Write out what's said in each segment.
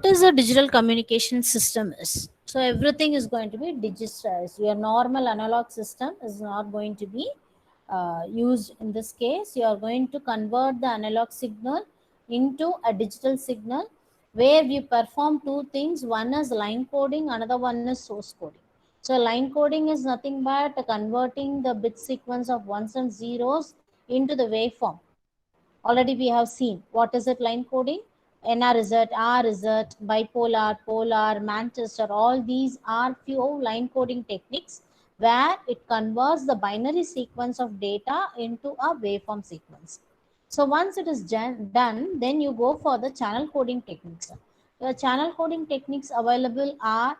is a digital communication system is? So everything is going to be digitized. Your normal analog system is not going to be used in this case. You are going to convert the analog signal into a digital signal where we perform two things. One is line coding, another one is source coding. So line coding is nothing but converting the bit sequence of ones and zeros into the waveform. Already we have seen what is it line coding. NR is it, R is it, bipolar, polar, Manchester, all these are few line coding techniques where it converts the binary sequence of data into a waveform sequence. So once it is done, then you go for the channel coding techniques. The channel coding techniques available are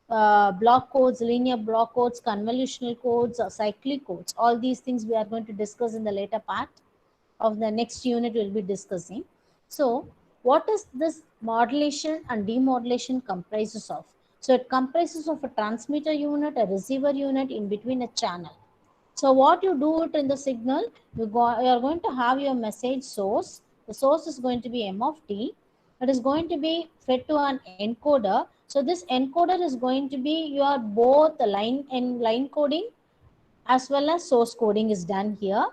block codes, linear block codes, convolutional codes, cyclic codes. All these things we are going to discuss in the later part of the next unit we'll be discussing. So what is this modulation and demodulation comprises of? So it comprises of a transmitter unit, a receiver unit in between a channel. So what you do it in the signal, you are going to have your message source. The source is going to be M of t. It is going to be fed to an encoder. So this encoder is going to be your both the line and line coding as well as source coding is done here,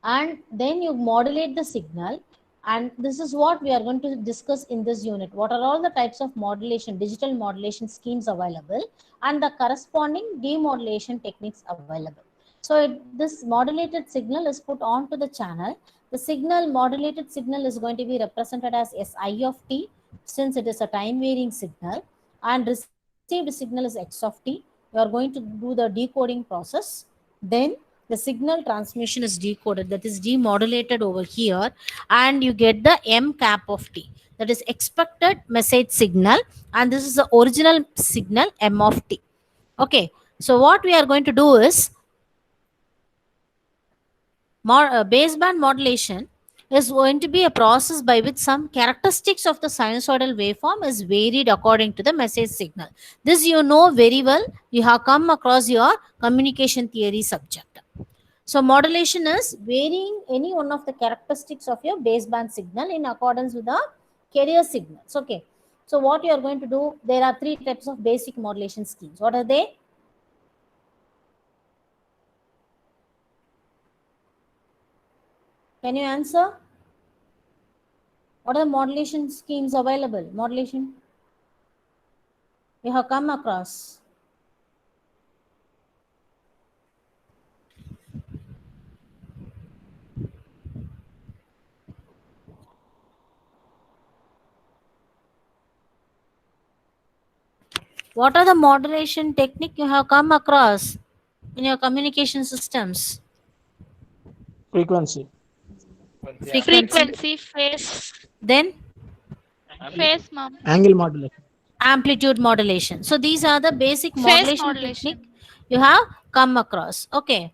and then you modulate the signal. And this is what we are going to discuss in this unit. What are all the types of modulation, digital modulation schemes available, and the corresponding demodulation techniques available. So this modulated signal is put onto the channel. The signal, modulated signal, is going to be represented as Si of t, since it is a time varying signal, and received signal is X of t. You are going to do the decoding process. Then the signal transmission is decoded, that is demodulated over here, and you get the M cap of t, that is expected message signal, and this is the original signal M of t. Okay, so what we are going to do is baseband modulation is going to be a process by which some characteristics of the sinusoidal waveform is varied according to the message signal. This you know very well. You have come across your communication theory subject. So modulation is varying any one of the characteristics of your baseband signal in accordance with the carrier signals. Okay. So what you are going to do, there are three types of basic modulation schemes. What are they? Can you answer? What are the modulation schemes available? Modulation you have come across. What are the modulation technique you have come across in your communication systems? Frequency. Frequency. Frequency, phase, Then phase, mom. Angle modulation. amplitude modulation. So these are the basic Phase modulation technique modulation. you have come across. Okay.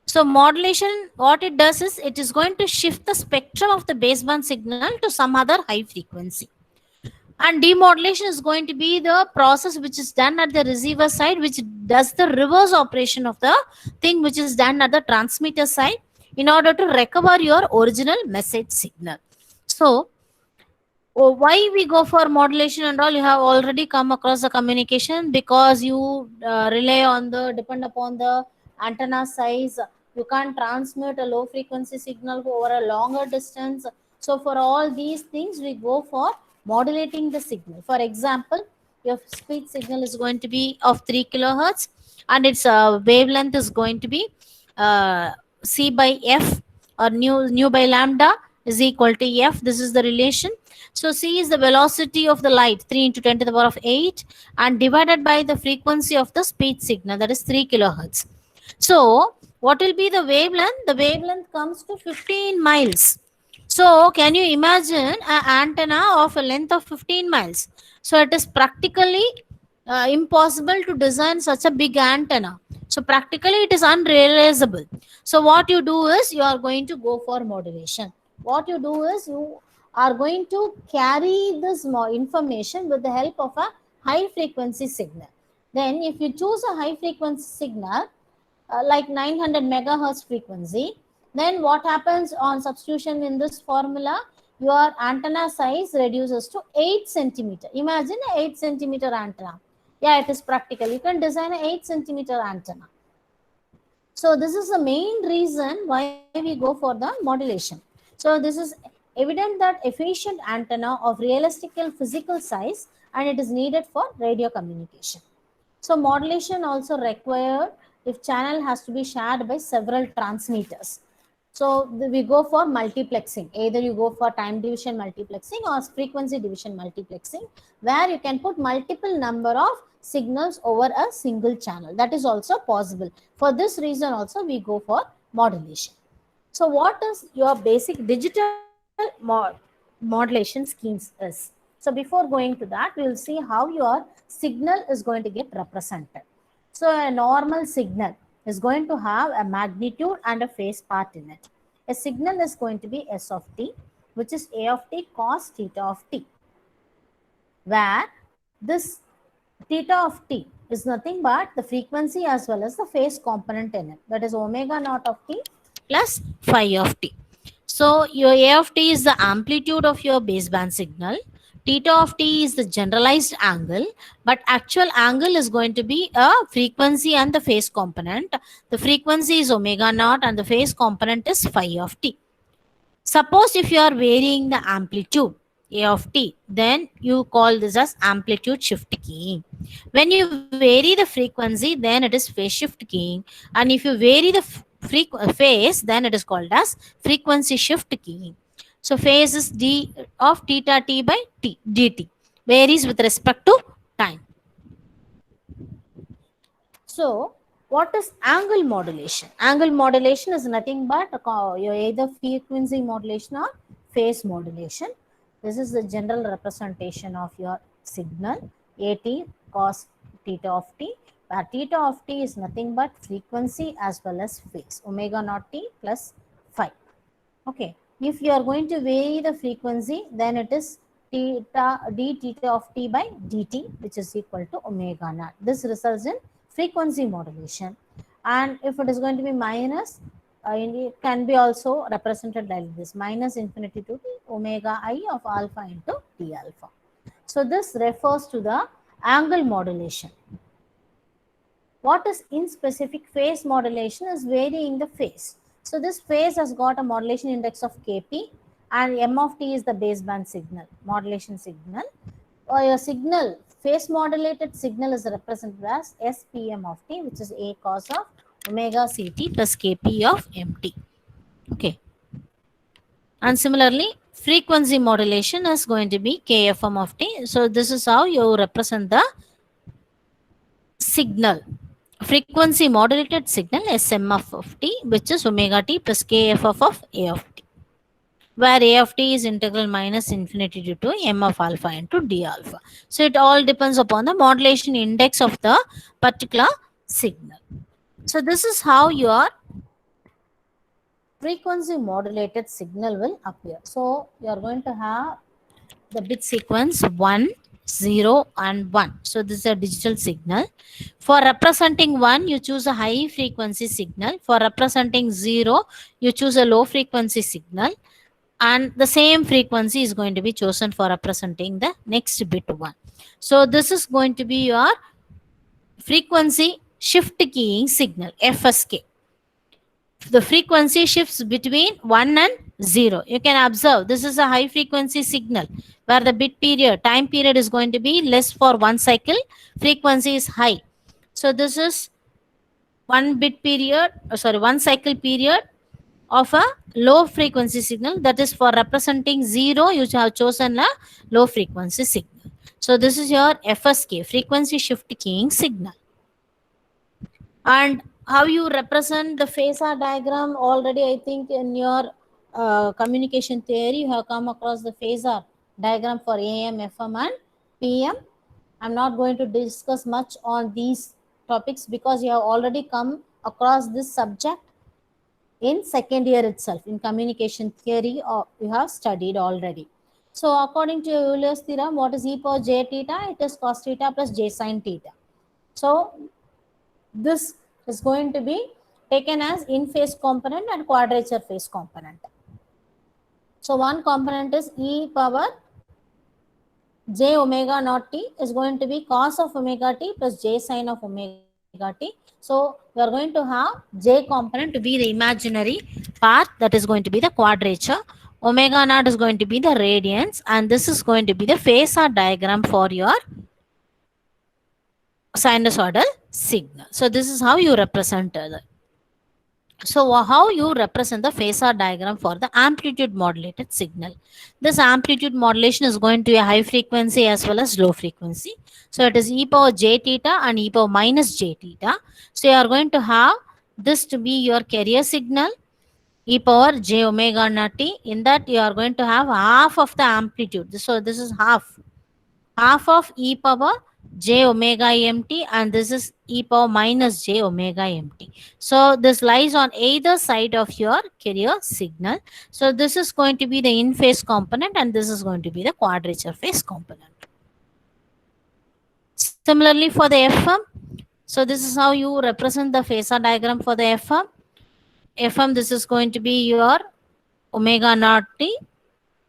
So modulation, what it does is it is going to shift the spectrum of the baseband signal to some other high frequency. And demodulation is going to be the process which is done at the receiver side, which does the reverse operation of the thing which is done at the transmitter side in order to recover your original message signal. So why we go for modulation and all, you have already come across the communication, because you rely on the, depend upon the antenna size. You can't transmit a low frequency signal over a longer distance. So for all these things we go for modulating the signal. For example, your speech signal is going to be of 3 kilohertz, and its wavelength is going to be c by f, or nu by lambda is equal to f. This is the relation. So c is the velocity of the light, 3 into 10 to the power of 8, and divided by the frequency of the speech signal, that is 3 kilohertz. So what will be the wavelength? The wavelength comes to 15 miles. So can you imagine an antenna of a length of 15 miles? So it is practically impossible to design such a big antenna. So practically it is unrealizable. So what you do is you are going to go for modulation. What you do is you are going to carry this information with the help of a high frequency signal. Then if you choose a high frequency signal like 900 megahertz frequency, Then what happens on substitution in this formula? Your antenna size reduces to 8 centimeter. Imagine an 8 centimeter antenna. Yeah, it is practical. You can design an 8 centimeter antenna. So this is the main reason why we go for the modulation. So this is evident that efficient antenna of realistical physical size, and it is needed for radio communication. So modulation also required if channel has to be shared by several transmitters. So we go for multiplexing. Either you go for time division multiplexing or frequency division multiplexing, where you can put multiple number of signals over a single channel. That is also possible. For this reason also we go for modulation. So what is your basic digital modulation schemes is? So before going to that, we will see how your signal is going to get represented. So a normal signal is going to have a magnitude and a phase part in it. A signal is going to be S of t, which is A of t cos theta of t, where this theta of t is nothing but the frequency as well as the phase component in it. That is omega naught of t plus phi of t. So your A of t is the amplitude of your baseband signal. Theta of t is the generalized angle, but actual angle is going to be a frequency and the phase component. The frequency is omega naught and the phase component is phi of t. Suppose if you are varying the amplitude A of t, then you call this as amplitude shift keying. When you vary the frequency, then it is phase shift keying. And if you vary the phase, then it is called as frequency shift keying. So phase is d of theta t by t dt, varies with respect to time. So what is angle modulation? Angle modulation is nothing but your either frequency modulation or phase modulation. This is the general representation of your signal at cos theta of t, where theta of t is nothing but frequency as well as phase, omega naught t plus phi. Okay, if you are going to vary the frequency, then it is theta d theta of t by dt, which is equal to omega naught. This results in frequency modulation. And if it is going to be minus, it can be also represented like this, minus infinity to omega I of alpha into d alpha. So this refers to the angle modulation. What is in specific phase modulation is varying the phase. So this phase has got a modulation index of kp, and m of t is the baseband signal, modulation signal. Or your signal, phase modulated signal is represented as SPM of t, which is a cos of omega ct plus kp of mt. Okay. And similarly, frequency modulation is going to be kfm of t. So this is how you represent the signal. Frequency modulated signal SMF of t, which is omega t plus kff of a of t, where a of t is integral minus infinity to 2 m of alpha into d alpha. So it all depends upon the modulation index of the particular signal. So this is how your frequency modulated signal will appear. So you are going to have the bit sequence 1, 0 and 1. So this is a digital signal. For representing 1, you choose a high frequency signal. For representing 0, you choose a low frequency signal. And the same frequency is going to be chosen for representing the next bit 1. So this is going to be your frequency shift keying signal, FSK. The frequency shifts between 1 and 0. You can observe this is a high frequency signal where the bit period, time period is going to be less for 1 cycle, frequency is high. So this is 1 cycle period of a low frequency signal. That is for representing 0, you have chosen a low frequency signal. So this is your FSK, frequency shift keying signal. And how you represent the phasor diagram, already I think in your communication theory you have come across the phasor diagram for AM, FM and PM. I'm not going to discuss much on these topics because you have already come across this subject in second year itself in communication theory, or you have studied already. So according to Euler's theorem, what is e power j theta? It is cos theta plus j sin theta. So this is going to be taken as in phase component and quadrature phase component. So one component is e power j omega naught t is going to be cos of omega t plus j sin of omega t. So we are going to have j component to be the imaginary part, that is going to be the quadrature. Omega naught is going to be the radiance, and this is going to be the phasor diagram for your sinusoidal signal. So this is how you represent it. So how you represent the phasor diagram for the amplitude modulated signal. This amplitude modulation is going to be a high frequency as well as low frequency. So it is e power j theta and e power minus j theta. So you are going to have this to be your carrier signal, e power j omega naught t. In that you are going to have half of the amplitude. So this is half of e power j omega mt, and this is e power minus j omega mt. So this lies on either side of your carrier signal. So this is going to be the in phase component, and this is going to be the quadrature phase component. Similarly for the FM, so this is how you represent the phasor diagram for the FM. FM, this is going to be your omega naught t,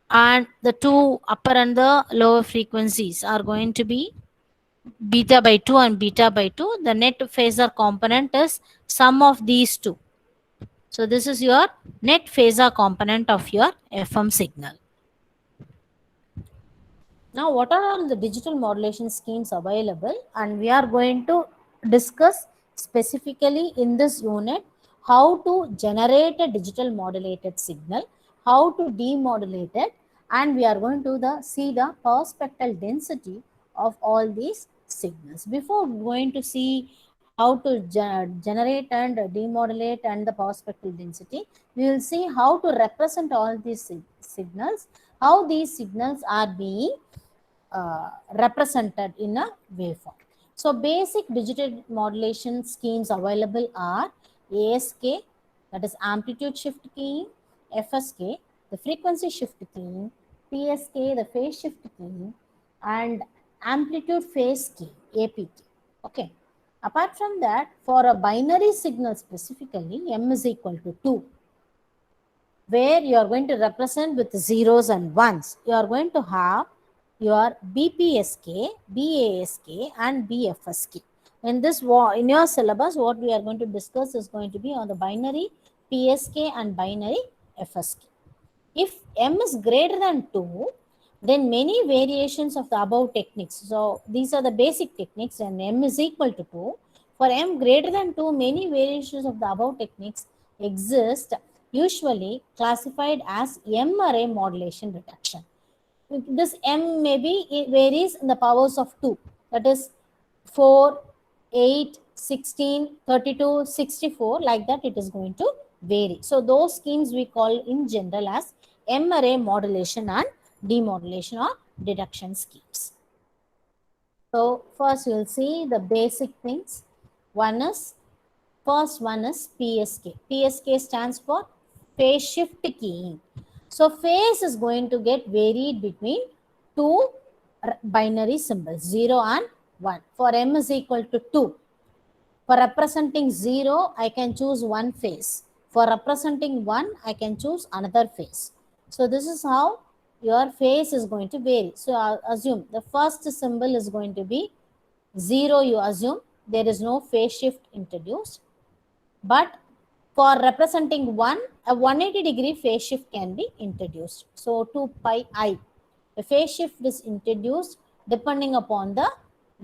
and the two upper and the lower frequencies are going to be beta by 2 and beta by 2. The net phasor component is sum of these two. So this is your net phasor component of your FM signal. Now what are all the digital modulation schemes available, and we are going to discuss specifically in this unit how to generate a digital modulated signal, how to demodulate it, and we are going to see the power spectral density of all these signals. Before going to see how to generate and demodulate and the power spectral density, we will see how to represent all these signals, how these signals are being represented in a waveform. So basic digital modulation schemes available are ASK, that is amplitude shift keying, FSK, the frequency shift keying, PSK, the phase shift keying, and amplitude phase key, APK. Okay. Apart from that, for a binary signal specifically, m is equal to 2, where you are going to represent with zeros and ones. You are going to have your BPSK, BASK, and BFSK. In this, in your syllabus, what we are going to discuss is going to be on the binary PSK and binary FSK. If m is greater than 2, then many variations of the above techniques. So these are the basic techniques, and m is equal to 2. For m greater than 2, many variations of the above techniques exist, usually classified as M array modulation reduction. This m maybe it varies in the powers of 2, that is 4, 8, 16, 32, 64, like that it is going to vary. So those schemes we call in general as M array modulation and demodulation or reduction schemes. So first you'll see the basic things. First one is PSK. PSK stands for phase shift keying. So phase is going to get varied between two binary symbols, 0 and 1. For m is equal to 2. For representing 0, I can choose one phase. For representing 1, I can choose another phase. So this is how your phase is going to vary. So I'll assume the first symbol is going to be 0. You assume there is no phase shift introduced. But for representing 1, a 180-degree phase shift can be introduced. So 2 pi I. A phase shift is introduced depending upon the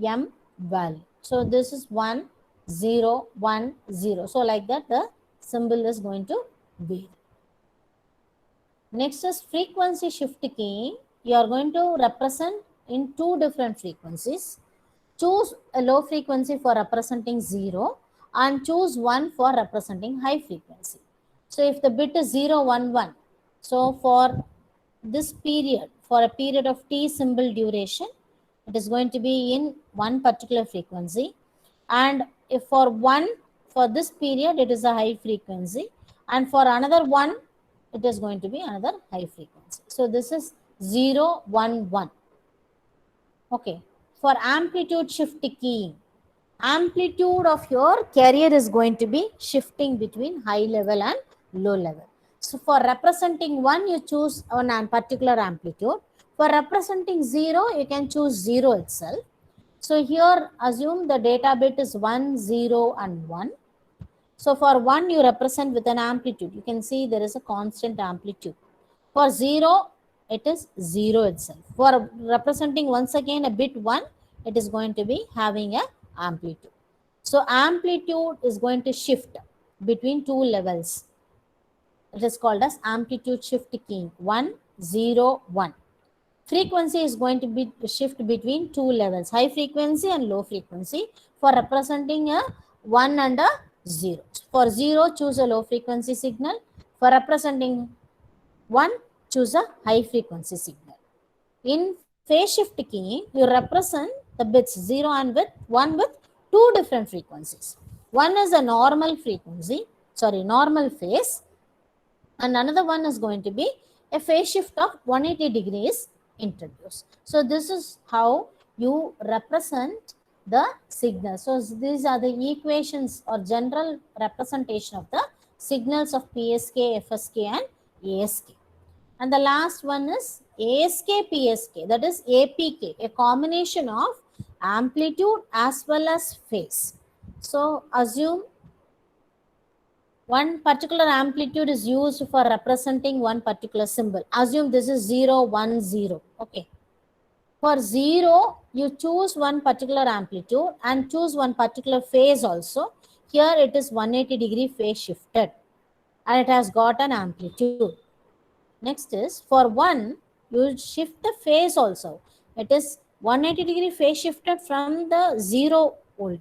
m value. So this is 1, 0, 1, 0. So like that the symbol is going to vary. Next is frequency shift keying. You are going to represent in two different frequencies. Choose a low frequency for representing 0 and choose 1 for representing high frequency. So if the bit is 0, 1, 1, so for this period, for a period of t symbol duration, it is going to be in one particular frequency. And if for 1, for this period, it is a high frequency. And for another 1, it is going to be another high frequency. So this is 0, 1, 1. Okay. For amplitude shift keying, amplitude of your carrier is going to be shifting between high level and low level. So for representing 1, you choose one particular amplitude. For representing 0, you can choose 0 itself. So here assume the data bit is 1, 0 and 1. So for 1, you represent with an amplitude. You can see there is a constant amplitude. For 0, it is 0 itself. For representing once again a bit 1, it is going to be having a amplitude. So amplitude is going to shift between two levels. It is called as amplitude shift keying, 1, 0, 1. Frequency is going to be shift between two levels, high frequency and low frequency. For representing a 1 and a 0. For 0, choose a low frequency signal. For representing 1, choose a high frequency signal. In phase shift keying, you represent the bits 0 and with 1 with two different frequencies. One is a normal frequency, normal phase, and another one is going to be a phase shift of 180 degrees introduced. So this is how you represent the signal. So these are the equations or general representation of the signals of PSK, FSK and ASK. And the last one is ASK, PSK, that is APK, a combination of amplitude as well as phase. So assume one particular amplitude is used for representing one particular symbol. Assume this is 0, 1, 0. Okay. For 0, you choose one particular amplitude and choose one particular phase also. Here it is 180 degree phase shifted and it has got an amplitude. Next is for 1, you shift the phase also. It is 180 degree phase shifted from the 0 volt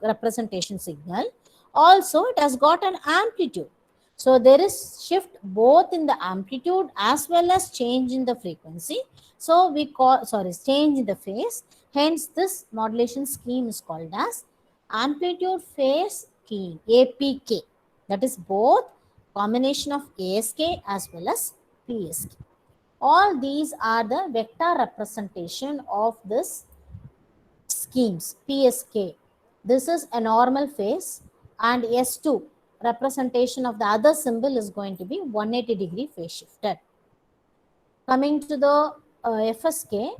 representation signal. Also, it has got an amplitude. So there is shift both in the amplitude as well as change in the frequency. So we call, change in the phase. Hence, this modulation scheme is called as amplitude phase keying, APK. That is both combination of ASK as well as PSK. All these are the vector representation of this schemes. PSK, this is a normal phase, and S2 representation of the other symbol is going to be 180 degree phase shifted. Coming to the FSK,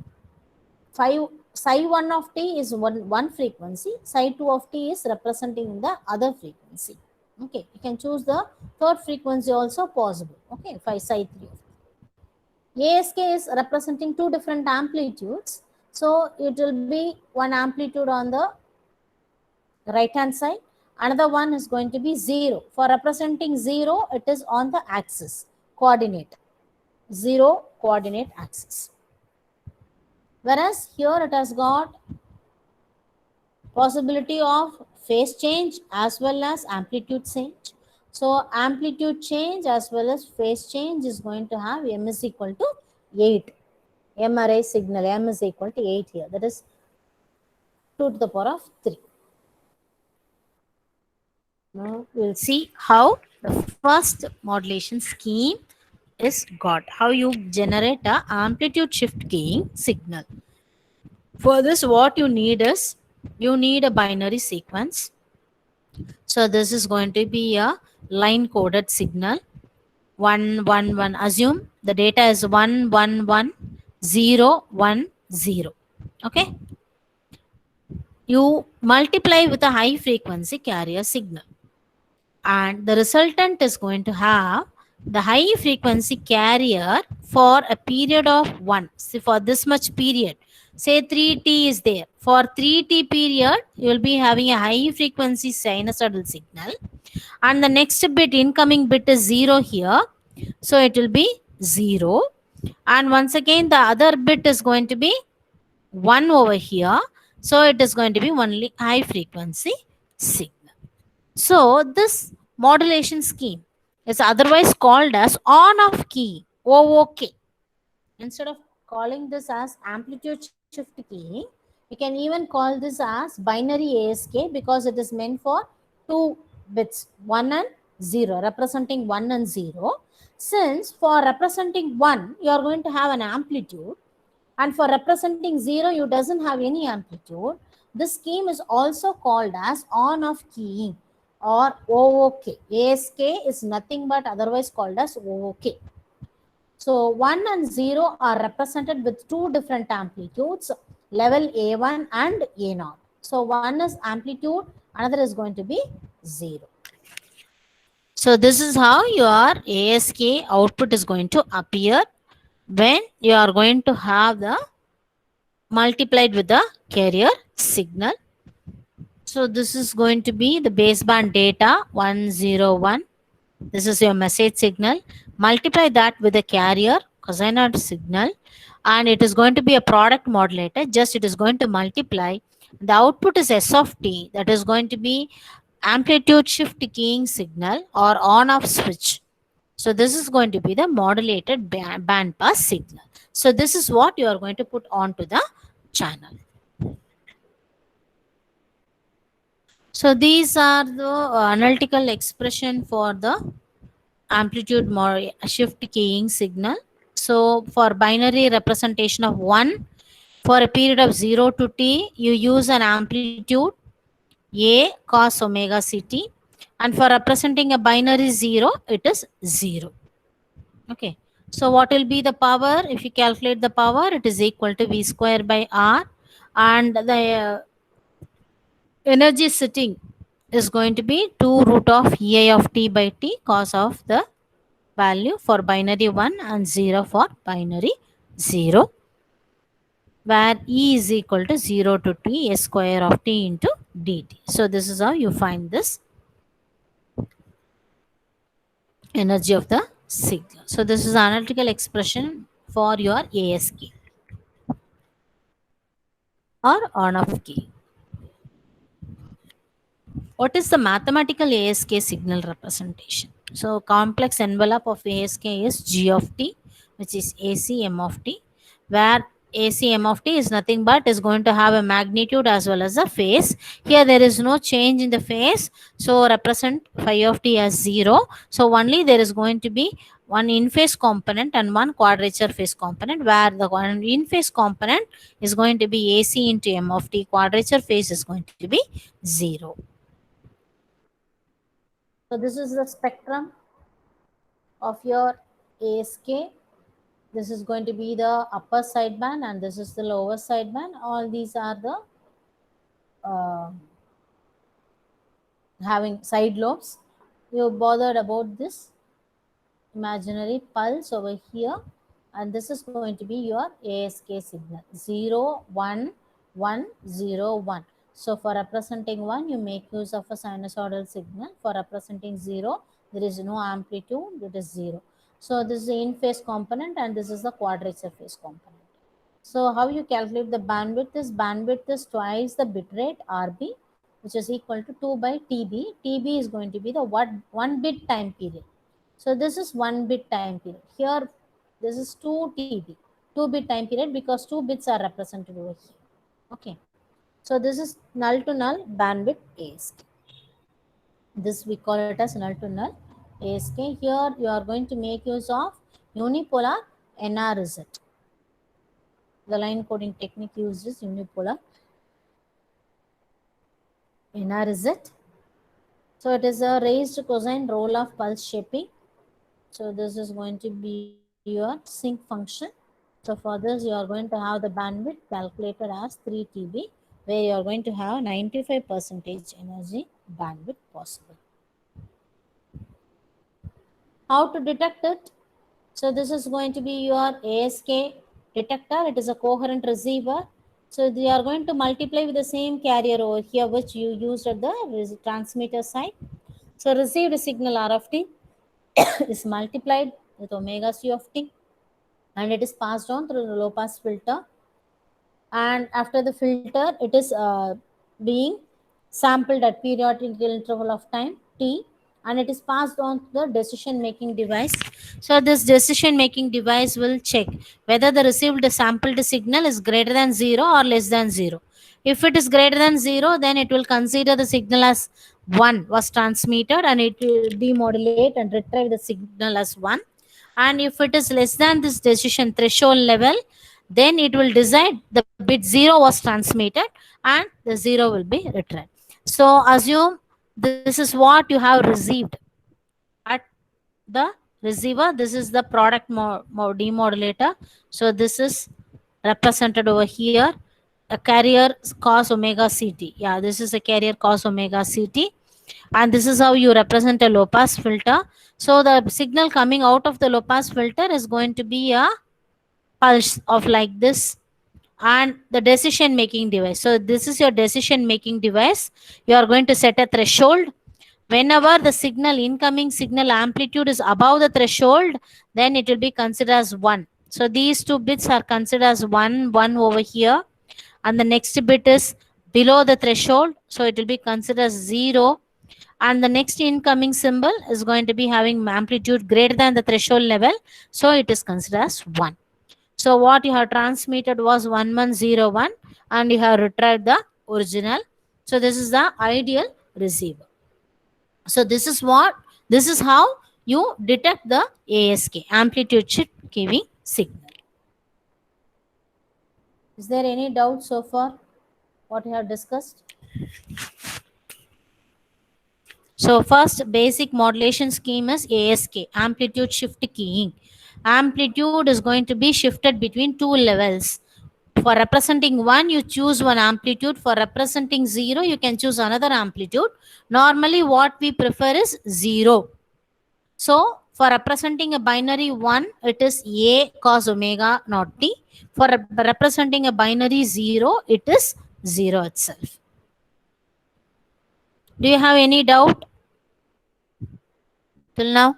psi 1 of t is one frequency, psi 2 of t is representing the other frequency. Okay, you can choose the third frequency also possible. Okay, psi 3 of t. ASK is representing two different amplitudes. So it will be one amplitude on the right hand side. Another one is going to be 0. For representing 0, it is on the axis, coordinate, 0 coordinate axis. Whereas here it has got possibility of phase change as well as amplitude change. So amplitude change as well as phase change is going to have m is equal to 8. M array signal m is equal to 8 here. That is 2 to the power of 3. Now we'll see how the first modulation scheme is got. How you generate a amplitude shift keying signal. For this, what you need is you need a binary sequence. So this is going to be a line coded signal. 1 1 1. Assume the data is 1 1 1 0 1 0. Okay. You multiply with a high frequency carrier signal, and the resultant is going to have the high frequency carrier for a period of 1. See, for this much period, say 3t is there. For 3t period, you will be having a high frequency sinusoidal signal, and the next bit, incoming bit is 0 here. So it will be 0, and once again the other bit is going to be 1 over here. So it is going to be only high frequency signal. So this modulation scheme is otherwise called as on-off key, OOK. Instead of calling this as amplitude shift keying, you can even call this as binary ASK, because it is meant for two bits, 1 and 0, representing 1 and 0. Since for representing 1, you are going to have an amplitude, and for representing 0, you doesn't have any amplitude. This scheme is also called as on-off keying or OOK. ASK is nothing but otherwise called as OOK. So 1 and 0 are represented with two different amplitudes, level A1 and A0. So one is amplitude, another is going to be 0. So this is how your ASK output is going to appear when you are going to have the multiplied with the carrier signal. So this is going to be the baseband data 101. This is your message signal. Multiply that with the carrier cosine signal, and it is going to be a product modulator. Just it is going to multiply. The output is S of t, that is going to be amplitude shift keying signal or on off switch. So this is going to be the modulated band pass signal. So this is what you are going to put onto the channel. So these are the analytical expression for the amplitude shift keying signal. So for binary representation of 1, for a period of 0 to t, you use an amplitude A cos omega ct, and for representing a binary 0, it is 0. Okay. So what will be the power? If you calculate the power, it is equal to V square by R, and the energy sitting is going to be 2 root of EI of t by t cos of the value for binary 1 and 0 for binary 0, where E is equal to 0 to t a square of t into dt. So this is how you find this energy of the signal. So this is analytical expression for your ASK or on off key. What is the mathematical ASK signal representation? So complex envelope of ASK is G of t, which is AC M of t, where AC M of t is nothing but is going to have a magnitude as well as a phase. Here there is no change in the phase, so represent phi of t as 0. So only there is going to be one in phase component and one quadrature phase component, where the one in phase component is going to be AC into M of t, quadrature phase is going to be 0. So this is the spectrum of your ASK. This is going to be the upper sideband and this is the lower sideband. All these are the having side lobes. You bothered about this imaginary pulse over here, and this is going to be your ASK signal 0 1 1 0 1. So for representing 1, you make use of a sinusoidal signal. For representing 0, there is no amplitude, it is 0. So this is the in phase component and this is the quadrature phase component. So how you calculate the bandwidth is twice the bit rate RB, which is equal to 2 by TB. TB is going to be the 1 bit time period. So this is 1 bit time period. Here this is 2 TB, 2 bit time period, because 2 bits are represented over here. Okay. So this is null to null bandwidth ASK. This we call it as null to null ASK. Here you are going to make use of unipolar NRZ. The line coding technique used is unipolar NRZ. So it is a raised cosine roll of pulse shaping. So this is going to be your sinc function. So for this you are going to have the bandwidth calculated as 3 TB, where you are going to have 95% energy bandwidth possible. How to detect it? So this is going to be your ASK detector. It is a coherent receiver. So they are going to multiply with the same carrier over here, which you used at the transmitter side. So received signal R of t is multiplied with omega c of t, and it is passed on through the low pass filter. And after the filter, it is being sampled at periodic interval of time t, and it is passed on to the decision making device. So this decision making device will check whether the received sampled signal is greater than 0 or less than 0. If it is greater than 0, then it will consider the signal as 1 was transmitted, and it will demodulate and retrieve the signal as 1. And if it is less than this decision threshold level, then it will decide the bit 0 was transmitted and the 0 will be returned. So assume this is what you have received at the receiver. This is the product demodulator. So this is represented over here, a carrier cos omega ct. Yeah, this is a carrier cos omega ct, and this is how you represent a low pass filter. So the signal coming out of the low pass filter is going to be a pulse of like this, and the decision making device. So this is your decision making device. You are going to set a threshold. Whenever the signal, incoming signal amplitude is above the threshold, then it will be considered as 1. So these two bits are considered as 1 over here, and the next bit is below the threshold, so it will be considered as 0, and the next incoming symbol is going to be having amplitude greater than the threshold level, so it is considered as 1. So what you have transmitted was 1101, and you have retrieved the original. So this is the ideal receiver. So this is how you detect the ASK, amplitude shift giving signal. Is there any doubt so far what you have discussed? So first basic modulation scheme is ASK, amplitude shift keying. Amplitude is going to be shifted between two levels. For representing 1, you choose one amplitude. For representing 0, you can choose another amplitude. Normally what we prefer is 0. So for representing a binary 1, it is A cos omega naught t. For representing a binary 0, it is 0 itself. Do you have any doubt till now?